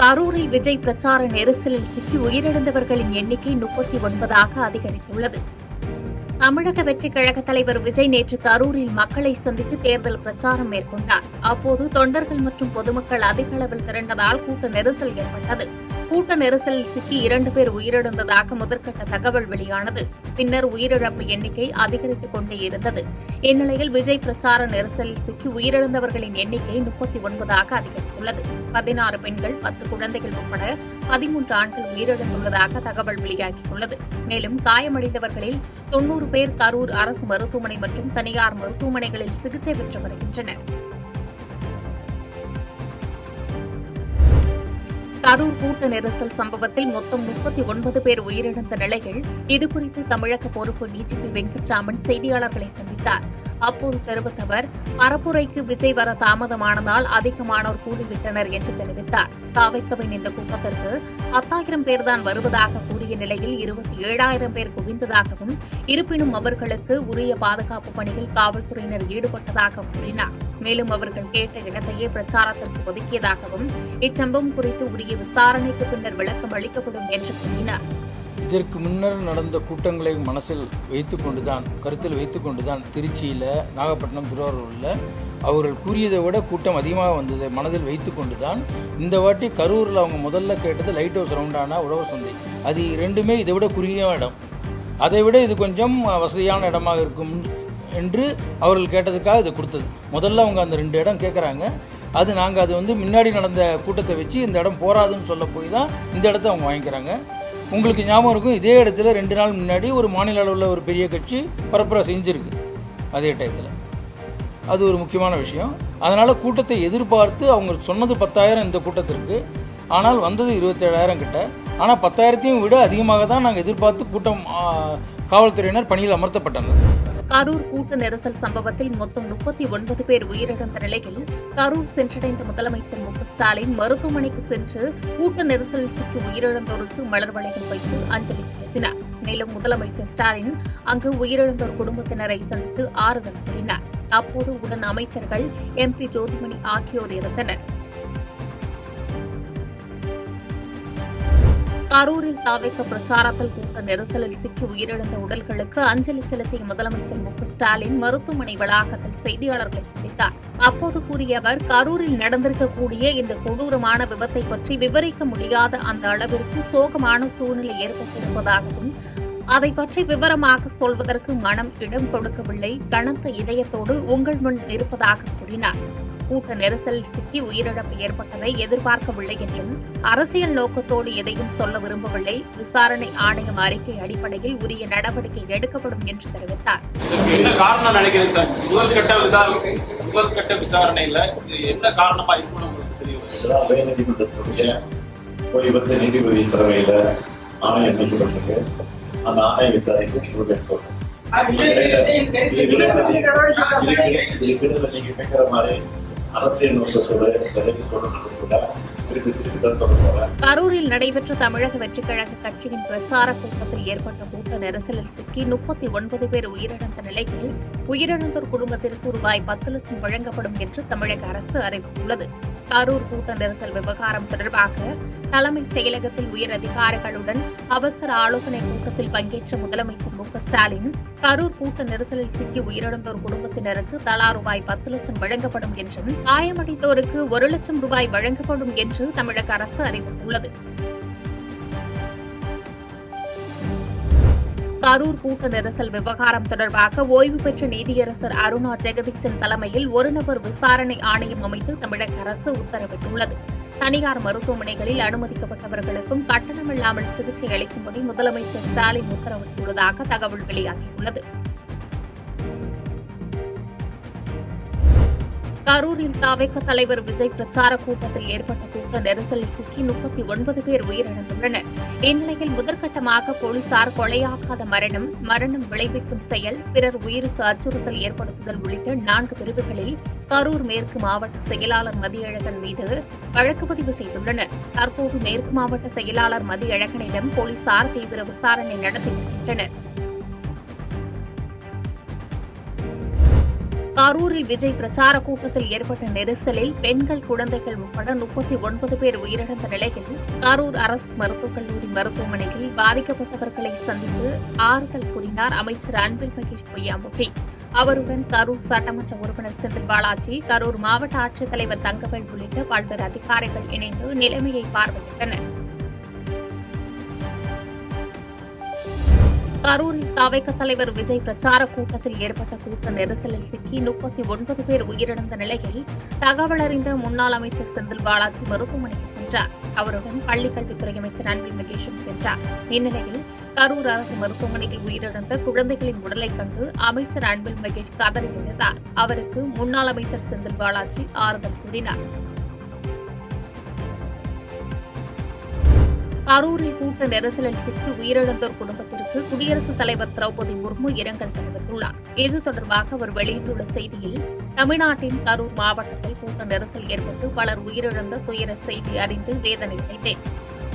கரூரில் விஜய் பிரச்சார நெரிசலில் சிக்கி உயிரிழந்தவர்களின் எண்ணிக்கை 39ஆக அதிகரித்துள்ளது. தமிழக வெற்றிக் கழக தலைவர் விஜய் நேற்று கரூரில் மக்களை சந்தித்து தேர்தல் பிரச்சாரம் மேற்கொண்டார். அப்போது தொண்டர்கள் மற்றும் பொதுமக்கள் அதிக அளவில் திரண்டதால் கூட்ட நெரிசல் ஏற்பட்டது. கூட்ட நெரிசலில் சிக்கி 2 பேர் உயிரிழந்ததாக முதற்கட்ட தகவல் வெளியானது. பின்னர் உயிரிழப்பு எண்ணிக்கை அதிகரித்துக் கொண்டே இருந்தது. இந்நிலையில் விஜய் பிரச்சார நெரிசலில் சிக்கி உயிரிழந்தவர்களின் எண்ணிக்கை 39ஆக அதிகரித்துள்ளது. 16 பெண்கள், 10 குழந்தைகள் உட்பட 13 ஆண்கள் உயிரிழந்துள்ளதாக தகவல் வெளியாகியுள்ளது. மேலும் காயமடைந்தவர்களில் 90 பேர் கரூர் அரசு மருத்துவமனை மற்றும் தனியார் மருத்துவமனைகளில் சிகிச்சை பெற்று வருகின்றனர். கரூர் கூட்ட நெரிசல் சம்பவத்தில் மொத்தம் 39 பேர் உயிரிழந்த நிலையில் இதுகுறித்து தமிழக பொறுப்பு டிஜிபி வெங்கட்ராமன் செய்தியாளர்களை சந்தித்தார். அப்போது தெரிவித்த அவர், பரப்புரைக்கு விஜய் வர தாமதமானதால் அதிகமானோர் கூடிவிட்டனர் என்று தெரிவித்தார். தாவைக்கவின் இந்த கூட்டத்திற்கு 10,000 பேர்தான் வருவதாக கூறிய நிலையில் 27,000 பேர் குவிந்ததாகவும், இருப்பினும் அவர்களுக்கு உரிய பாதுகாப்பு பணியில் காவல்துறையினர் ஈடுபட்டதாக கூறினார். மேலும் அவர்கள் கேட்ட இடத்தையே பிரச்சாரத்திற்கு ஒதுக்கியதாகவும், இச்சம்பவம் குறித்து உரிய விசாரணைக்கு பின்னர் விளக்கம் அளிக்கப்படும் என்று கூறினார். இதற்கு முன்னர் நடந்த கூட்டங்களை மனசில் கருத்தில் வைத்துக்கொண்டுதான் திருச்சியில், நாகப்பட்டினம், திருவாரூரில் அவர்கள் கூறியதை விட கூட்டம் அதிகமாக வந்ததை மனதில் வைத்துக்கொண்டுதான் இந்த வாட்டி கரூரில் அவங்க முதல்ல கேட்டது லைட் ஹவுஸ் ரவுண்டான உழவர் சந்தை. அது ரெண்டுமே இதை விட குறுகிய இடம், அதை விட இது கொஞ்சம் வசதியான இடமாக இருக்கும் என்று அவர்கள் கேட்டதுக்காக இதை கொடுத்தது. முதல்ல அவங்க அந்த 2 இடம் கேட்குறாங்க. நாங்கள் அது முன்னாடி நடந்த கூட்டத்தை வச்சு இந்த இடம் போராதுன்னு சொல்ல போய் தான் இந்த இடத்த அவங்க வாங்கிக்கிறாங்க. உங்களுக்கு ஞாபகம் இருக்கும், இதே இடத்துல 2 நாள் முன்னாடி ஒரு மாநில அளவில் ஒரு பெரிய கட்சி பரப்புரை செஞ்சுருக்கு அதே டயத்தில். அது ஒரு முக்கியமான விஷயம். அதனால் கூட்டத்தை எதிர்பார்த்து அவங்க சொன்னது 10,000 இந்த கூட்டத்திற்கு, ஆனால் வந்தது 27,000 கிட்ட. ஆனால் 10,000ஐயும் விட அதிகமாக தான் நாங்கள் எதிர்பார்த்து கூட்டம் காவல்துறையினர் பணியில் அமர்த்தப்பட்டனர். கரூர் கூட்ட நெரிசல் சம்பவத்தில் மொத்தம் 39 பேர் உயிரிழந்த நிலையில் கரூர் சென்றடைந்த முதலமைச்சர் மு.க.ஸ்டாலின் மருத்துவமனைக்கு சென்று கூட்ட நெரிசலில் சிக்கி உயிரிழந்தோருக்கு மலர் வளையம் வைத்து அஞ்சலி செலுத்தினார். மேலும் முதலமைச்சர் ஸ்டாலின் அங்கு உயிரிழந்தோர் குடும்பத்தினரை சந்தித்து ஆறுதல் கூறினார். அப்போது உடன் அமைச்சர்கள், MP ஜோதிமணி ஆகியோர் இருந்தனர். கரூரில் தாவேக பிரச்சாரத்தில் கூட்ட நெரிசலில் சிக்கி உயிரிழந்த உடல்களுக்கு அஞ்சலி செலுத்திய முதலமைச்சர் மு.க.ஸ்டாலின் மருத்துவமனை வளாகத்தில் செய்தியாளர்களை சந்தித்தார். அப்போது கூறிய அவர், கரூரில் நடந்திருக்கக்கூடிய இந்த கொடூரமான விபத்தை பற்றி விவரிக்க முடியாத அந்த அளவிற்கு சோகமான சூழ்நிலை ஏற்பட்டிருப்பதாகவும், அதை பற்றி விவரமாக சொல்வதற்கு மனம் இடம் கொடுக்கவில்லை. கனத்த இதயத்தோடு உங்கள் முன் இருப்பதாக கூறினார். கூட்ட நெரிசலில் சிக்கி உயிரிழப்பு ஏற்பட்டதை எதிர்பார்க்கவில்லை என்றும், அரசியல் நோக்கத்தோடு எதையும் சொல்ல விரும்பவில்லை. விசாரணை ஆணையம் அறிக்கை அடிப்படையில் உரிய நடவடிக்கை எடுக்கப்படும் என்று தெரிவித்தார். என்ன காரணம் நினைக்கிறேன் சார்? முதற்கட்ட விசாரணையில என்ன காரணமா இருக்குன்னு தெரியும். நீதிபதி தலைமையில ஆணையம் அமைக்கப்பட்டிருக்கு. அந்த ஆணைய விசாரணைக்கு சொல்றேன். நீங்க கேட்கிற மாதிரி அரசியல் நோக்கத்தோடு கரூரில் நடைபெற்ற தமிழக வெற்றிக் கழக கட்சியின் பிரச்சார கூட்டத்தில் ஏற்பட்ட கூட்ட நெரிசலில் சிக்கி 39 பேர் உயிரிழந்த நிலையில் உயிரிழந்தோர் குடும்பத்திற்கு ரூபாய் 10 லட்சம் வழங்கப்படும் என்று தமிழக அரசு அறிவித்துள்ளது. கரூர் கூட்ட நெரிசல் விவகாரம் தொடர்பாக தலைமை செயலகத்தில் உயர் அதிகாரிகளுடன் அவசர ஆலோசனை கூட்டத்தில் பங்கேற்ற முதலமைச்சர் மு.க.ஸ்டாலின், கரூர் கூட்ட நெரிசலில் சிக்கி உயிரிழந்தோர் குடும்பத்தினருக்கு தலா ரூபாய் 10 லட்சம் வழங்கப்படும் என்றும், காயமடைந்தோருக்கு 1 லட்சம் ரூபாய் வழங்கப்படும் என்று தமிழக அரசு அறிவித்துள்ளது. கரூர் கூட்ட நெரிசல் விவகாரம் தொடர்பாக ஓய்வு பெற்ற நீதியரசர் அருணா ஜெகதீசன் தலைமையில் ஒரு நபர் விசாரணை ஆணையம் அமைத்து தமிழக அரசு உத்தரவிட்டுள்ளது. தனியார் மருத்துவமனைகளில் அனுமதிக்கப்பட்டவர்களுக்கும் கட்டணமில்லாமல் சிகிச்சை அளிக்கும்படி முதலமைச்சர் ஸ்டாலின் உத்தரவிட்டுள்ளதாக தகவல் வெளியாகியுள்ளது. கரூரில் தாவேக தலைவர் விஜய் பிரச்சார கூட்டத்தில் ஏற்பட்ட கூட்ட நெரிசலில் சிக்கி 39 பேர் உயிரிழந்துள்ளனர். இந்நிலையில் முதற்கட்டமாக போலீசார் கொலையாகாத மரணம் விளைவிக்கும் செயல், பிறர் உயிருக்கு அச்சுறுத்தல் ஏற்படுத்துதல் உள்ளிட்ட 4 பிரிவுகளில் கரூர் மேற்கு மாவட்ட செயலாளர் மதியழகன் மீது வழக்கு பதிவு செய்துள்ளனர். தற்போது மேற்கு மாவட்ட செயலாளர் மதியழகனிடம் போலீசார் தீவிர விசாரணை நடத்தி வருகின்றனர். கரூரில் விஜய் பிரச்சார கூட்டத்தில் ஏற்பட்ட நெரிசலில் பெண்கள், குழந்தைகள் உட்பட 39 பேர் உயிரிழந்த நிலையில் கரூர் அரசு மருத்துவக் கல்லூரி மருத்துவமனையில் பாதிக்கப்பட்டவர்களை சந்தித்து ஆறுதல் கூறினார் அமைச்சர் அன்பில் மகேஷ் பொய்யாமொழி. அவருடன் கரூர் சட்டமன்ற உறுப்பினர் செந்தில் பாலாஜி, கரூர் மாவட்ட ஆட்சித்தலைவர் தங்கவேல் உள்ளிட்ட பல்வேறு அதிகாரிகள் இணைந்து நிலைமையை பார்வையிட்டனர். கரூரில் தவிக தலைவர் விஜய் பிரச்சார கூட்டத்தில் ஏற்பட்ட கூட்ட நெரிசலில் சிக்கி 39 பேர் உயிரிழந்த நிலையில் தகவல் அறிந்த முன்னாள் அமைச்சர் செந்தில் பாலாஜி மருத்துவமனைக்கு சென்றார். அவருடன் பள்ளிக்கல்வித்துறை அமைச்சர் அன்பில் மகேஷும் சென்றார். இந்நிலையில் கரூர் அரசு மருத்துவமனையில் உயிரிழந்த குழந்தைகளின் உடலை கண்டு அமைச்சர் அன்பில் மகேஷ் கதறி எழுந்தார். அவருக்கு முன்னாள் அமைச்சர் செந்தில் பாலாஜி ஆறுதல் கூறினார். கரூரில் கூட்ட நெரிசலில் சிக்கி உயிரிழந்தோர் குடும்பத்திற்கு குடியரசுத் தலைவர் திரௌபதி முர்மு இரங்கல் தெரிவித்துள்ளார். இது தொடர்பாக அவர் வெளியிட்டுள்ள செய்தியில், தமிழ்நாட்டின் கரூர் மாவட்டத்தில் கூட்ட நெரிசல் ஏற்பட்டு பலர் உயிரிழந்த துயர செய்தி அறிந்து வேதனை அடைந்தேன்.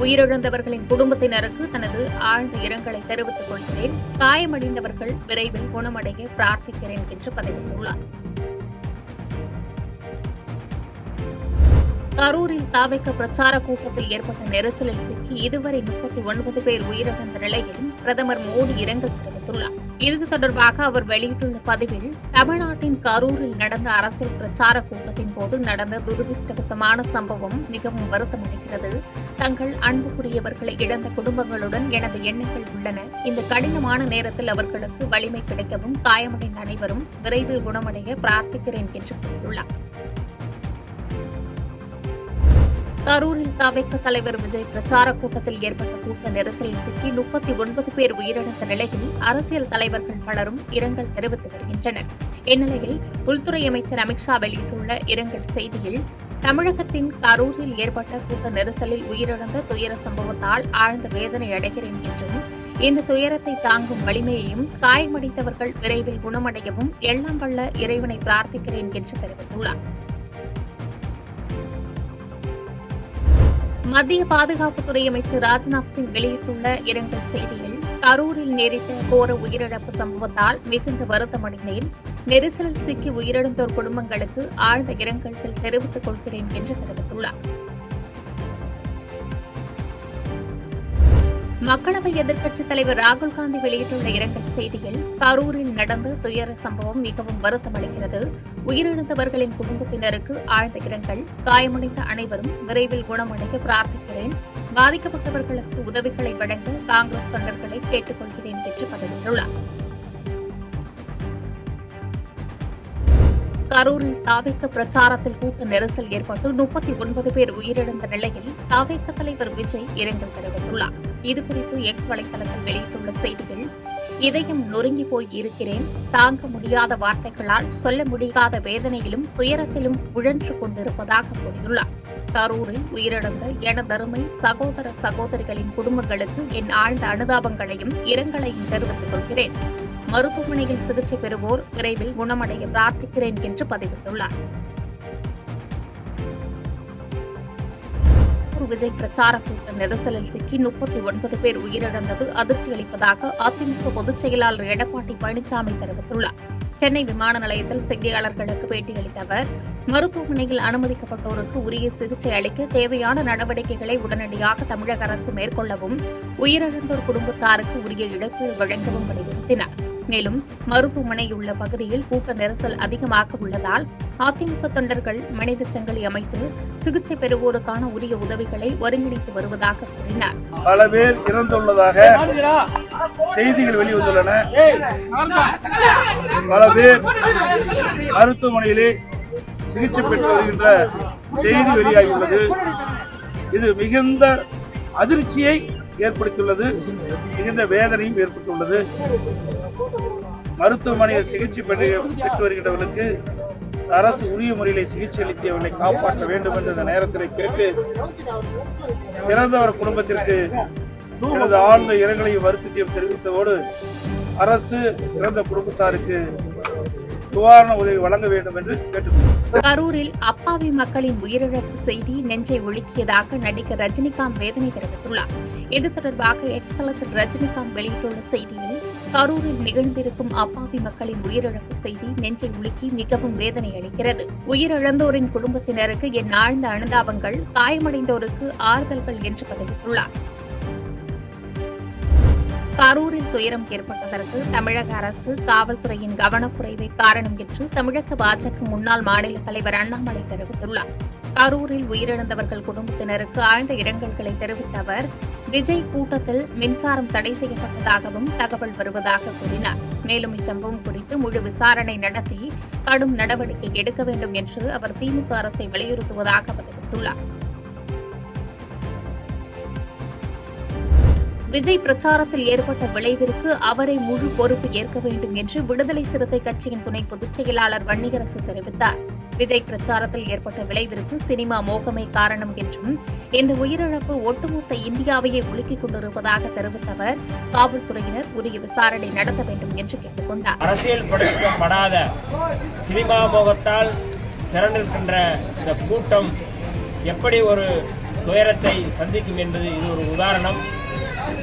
உயிரிழந்தவர்களின் குடும்பத்தினருக்கு தனது ஆழ்ந்த இரங்கலை தெரிவித்துக் கொள்கிறேன். காயமடைந்தவர்கள் விரைவில் குணமடைய பிரார்த்திக்கிறேன் என்று பதிவிட்டுள்ளார். கரூரில் தவிக பிரச்சார கூட்டத்தில் ஏற்பட்ட நெரிசலில் சிக்கி இதுவரை 39 பேர் உயிரிழந்த நிலையில் பிரதமர் மோடி இரங்கல் தெரிவித்துள்ளார். இது தொடர்பாக அவர் வெளியிட்டுள்ள பதிவில், தமிழ்நாட்டின் கரூரில் நடந்த அரசியல் பிரச்சார கூட்டத்தின் போது நடந்த துரதிருஷ்டவசமான சம்பவம் மிகவும் வருத்தமளிக்கிறது. தங்கள் அன்புக்குரியவர்களை இழந்த குடும்பங்களுடன் எனது எண்ணங்கள் உள்ளன. இந்த கடினமான நேரத்தில் அவர்களுக்கு வலிமை கிடைக்கவும், காயமடைந்த அனைவரும் விரைவில் குணமடைய பிரார்த்திக்கிறேன் என்று கூறியுள்ளார். கரூரில் தவிக தலைவர் விஜய் பிரச்சார கூட்டத்தில் ஏற்பட்ட கூட்ட நெரிசலில் சிக்கி 39 பேர் உயிரிழந்த நிலையில் அரசியல் தலைவர்கள் பலரும் இரங்கல் தெரிவித்து வருகின்றனர். இந்நிலையில் உள்துறை அமைச்சர் அமித்ஷா வெளியிட்டுள்ள இரங்கல் செய்தியில், தமிழகத்தின் கரூரில் ஏற்பட்ட கூட்ட நெரிசலில் உயிரிழந்த துயர சம்பவத்தால் ஆழ்ந்த வேதனை அடைகிறேன் என்றும், இந்த துயரத்தை தாங்கும் வலிமையையும், காயமடைந்தவர்கள் விரைவில் குணமடையவும் எல்லாம் வல்ல இறைவனை பிரார்த்திக்கிறேன் என்று தெரிவித்துள்ளார். மத்திய பாதுகாப்புத்துறை அமைச்சர் ராஜ்நாத் சிங் வெளியிட்டுள்ள இரங்கல் செய்தியில், கரூரில் நேரிட்ட கோர உயிரிழப்பு சம்பவத்தால் மிகுந்த வருத்தமடைந்தேன். நெரிசலில் சிக்கி உயிரிழந்தோர் குடும்பங்களுக்கு ஆழ்ந்த இரங்கல்கள் தெரிவித்துக் கொள்கிறேன் என்று தெரிவித்துள்ளார். மக்களவை எதிர்க்கட்சித் தலைவர் ராகுல் காந்தி வெளியிட்டுள்ள இரங்கல் செய்தியில், கரூரில் நடந்த துயர சம்பவம் மிகவும் வருத்தமளிக்கிறது. உயிரிழந்தவர்களின் குடும்பத்தினருக்கு ஆழ்ந்த இரங்கல். காயமடைந்த அனைவரும் விரைவில் குணமடைய பிரார்த்திக்கிறேன். பாதிக்கப்பட்டவர்களுக்கு உதவிகளை வழங்க காங்கிரஸ் தொண்டர்களை கேட்டுக் கொள்கிறேன் என்று பதிவிட்டுள்ளார். கரூரில் தவிக பிரச்சாரத்தில் கூட்ட நெரிசல் ஏற்பட்டு 39 பேர் உயிரிழந்த நிலையில் தவிக தலைவர் விஜய் இரங்கல் தெரிவித்துள்ளார். இதுகுறித்து எக்ஸ் வலைதளத்தில் வெளியிட்டுள்ள செய்தியில், இதயம் நொறுங்கி போய் இருக்கிறேன். தாங்க முடியாத வார்த்தைகளால் சொல்ல முடியாத வேதனையிலும் துயரத்திலும் உழன்று கொண்டிருப்பதாக கூறியுள்ளார். கரூரில் உயிரிழந்த எனதருமை சகோதர சகோதரிகளின் குடும்பங்களுக்கு என் ஆழ்ந்த அனுதாபங்களையும் இரங்கலையும் தெரிவித்துக் கொள்கிறேன். மருத்துவமனையில் சிகிச்சை பெறுவோர் விரைவில் குணமடைய பிரார்த்திக்கிறேன் என்று பதிவிட்டுள்ளார். விஜய் பிரச்சார கூட்ட நெரிசலில் சிக்கி 39 பேர் உயிரிழந்தது அதிர்ச்சியளிப்பதாக அதிமுக பொதுச் செயலாளர் எடப்பாடி பழனிசாமி தெரிவித்துள்ளார். சென்னை விமான நிலையத்தில் செய்தியாளர்களுக்கு பேட்டியளித்த அவர், மருத்துவமனையில் அனுமதிக்கப்பட்டோருக்கு உரிய சிகிச்சை அளிக்க தேவையான நடவடிக்கைகளை உடனடியாக தமிழக அரசு மேற்கொள்ளவும், உயிரிழந்தோர் குடும்பத்தாருக்கு உரிய இழப்பீடு வழங்கவும் வலியுறுத்தினார். மேலும் மருத்துவமனையுள்ள பகுதியில் கூட்ட நெரிசல் அதிகமாக உள்ளதால் அதிமுக தொண்டர்கள் மனித சங்கிலி அமைத்து சிகிச்சை பெறுவோருக்கான உரிய உதவிகளை ஒருங்கிணைத்து வருவதாக கூறினார். பல பேர் இறந்துள்ளதாக செய்திகள் வெளிவந்துள்ளன. பல பேர் மருத்துவமனையிலே சிகிச்சை பெற்று வருகின்ற செய்தி வெளியாகியுள்ளது. இது மிகுந்த அதிர்ச்சியை ஏற்படுத்தியுள்ளது, மிகுந்த வேதனையும் ஏற்பட்டுள்ளது. மருத்துவமனையில் சிகிச்சை பெற்று வருகின்றவர்களுக்கு அரசு உரிய முறையிலே சிகிச்சை அளித்தவர்களை காப்பாற்ற வேண்டும் என்று இந்த நேரத்தில் கேட்டு, இறந்தவர் குடும்பத்திற்கு எனது ஆழ்ந்த இரங்கலையும் வருத்தத்தையும் தெரிவித்ததோடு அரசு இறந்த குடும்பத்தாருக்கு நிவாரண உதவி வழங்க வேண்டும் என்று கேட்டுக்கொண்டார். கரூரில் அப்பாவி மக்களின் உயிரிழப்பு செய்தி நெஞ்சை ஒழுக்கியதாக நடிகர் ரஜினிகாந்த் வேதனை தெரிவித்துள்ளார். இது தொடர்பாக எக்ஸ் தளத்தில் ரஜினிகாந்த் வெளியிட்டுள்ள செய்தியில், கரூரில் நிகழ்ந்திருக்கும் அப்பாவி மக்களின் உயிரிழப்பு செய்தி நெஞ்சை உலுக்கி மிகவும் வேதனை அளிக்கிறது. உயிரிழந்தோரின் குடும்பத்தினருக்கு என் ஆழ்ந்த அனுதாபங்கள், காயமடைந்தோருக்கு ஆறுதல்கள் என்று பதிவிட்டுள்ளார். கரூரில் துயரம் ஏற்பட்டதற்கு தமிழக அரசு, காவல்துறையின் கவனக்குறைவே காரணம் என்று தமிழக பாஜக முன்னாள் மாநில தலைவர் அண்ணாமலை தெரிவித்துள்ளார். கரூரில் உயிரிழந்தவர்கள் குடும்பத்தினருக்கு ஆழ்ந்த இரங்கல்களை தெரிவித்த அவர், விஜய் கூட்டத்தில் மின்சாரம் தடை செய்யப்பட்டதாகவும் தகவல் வருவதாக கூறினார். மேலும் இச்சம்பவம் குறித்து முழு விசாரணை நடத்தி கடும் நடவடிக்கை எடுக்க வேண்டும் என்று அவர் திமுக அரசை வலியுறுத்துவதாக பதிவிட்டுள்ளார். விஜய் பிரச்சாரத்தில் ஏற்பட்ட விளைவிற்கு அவரை முழு பொறுப்பு ஏற்க வேண்டும் என்று விடுதலை சிறுத்தை கட்சியின் துணை பொதுச் செயலாளர் வன்னியரசு தெரிவித்தார். விஜய் பிரச்சாரத்தில் ஏற்பட்ட விளைவிற்கு சினிமா மோகமே காரணம் என்றும் இந்த உயிரிழப்பு ஒட்டுமொத்த இந்தியாவையே உலுக்கிக் கொண்டிருப்பதாக தெரிவித்த அவர், காவல்துறையினர் உரிய விசாரணை நடத்த வேண்டும் என்று கேட்டுக் கொண்டார். அரசியல் படுத்தப்படாத சினிமா மோகத்தால் திரண்டிருக்கின்ற இந்த கூட்டம் எப்படி ஒரு துயரத்தை சந்திக்கும் என்பது இது ஒரு உதாரணம்.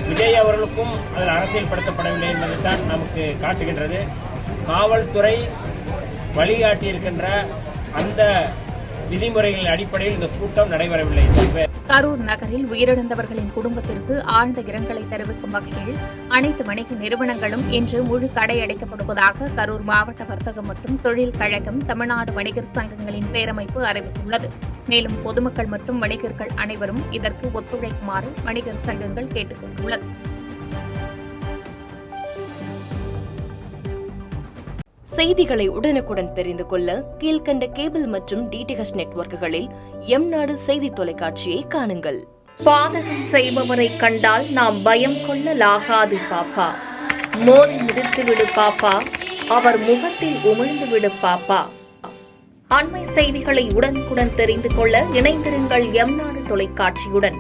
விஜய் அவர்களுக்கும் அதில் அரசியல் படுத்தப்படவில்லை என்பதைத்தான் நமக்கு காட்டுகின்றது. காவல்துறை வழிகாட்டியிருக்கின்ற அந்த விதிமுறைகளின் அடிப்படையில் இந்த கூட்டம் நடைபெறவில்லை. கரூர் நகரில் உயிரிழந்தவர்களின் குடும்பத்திற்கு ஆழ்ந்த இரங்கலை தெரிவிக்கும் வகையில் அனைத்து வணிக நிறுவனங்களும் இன்று முழு கடை அடைக்கப்படுவதாக கரூர் மாவட்ட வர்த்தக மற்றும் தொழில் கழகம், தமிழ்நாடு வணிகர் சங்கங்களின் பேரமைப்பு அறிவித்துள்ளது. மேலும் பொதுமக்கள் மற்றும் வணிகர்கள் அனைவரும் இதற்கு ஒத்துழைக்குமாறு வணிகர் சங்கங்கள் கேட்டுக் கொண்டுள்ளது. செய்திகளை உடனுக்குடன் தெரிந்து கொள்ள கீழ்கண்ட கேபிள் மற்றும் டிடிஎச் நெட்வொர்க்குகளில் எம்நாடு செய்தி தொலைக்காட்சியை காணுங்கள். பாதகம் செய்பவரை கண்டால் நாம் பயம் கொள்ளலாகாது பாப்பா. மோதி மிதித்துவிடு பாப்பா, அவர் முகத்தில் உமிழ்ந்துவிடு பாப்பா. அண்மை செய்திகளை உடனுக்குடன் தெரிந்து கொள்ள இணைந்திருங்கள் எம்நாடு தொலைக்காட்சியுடன்.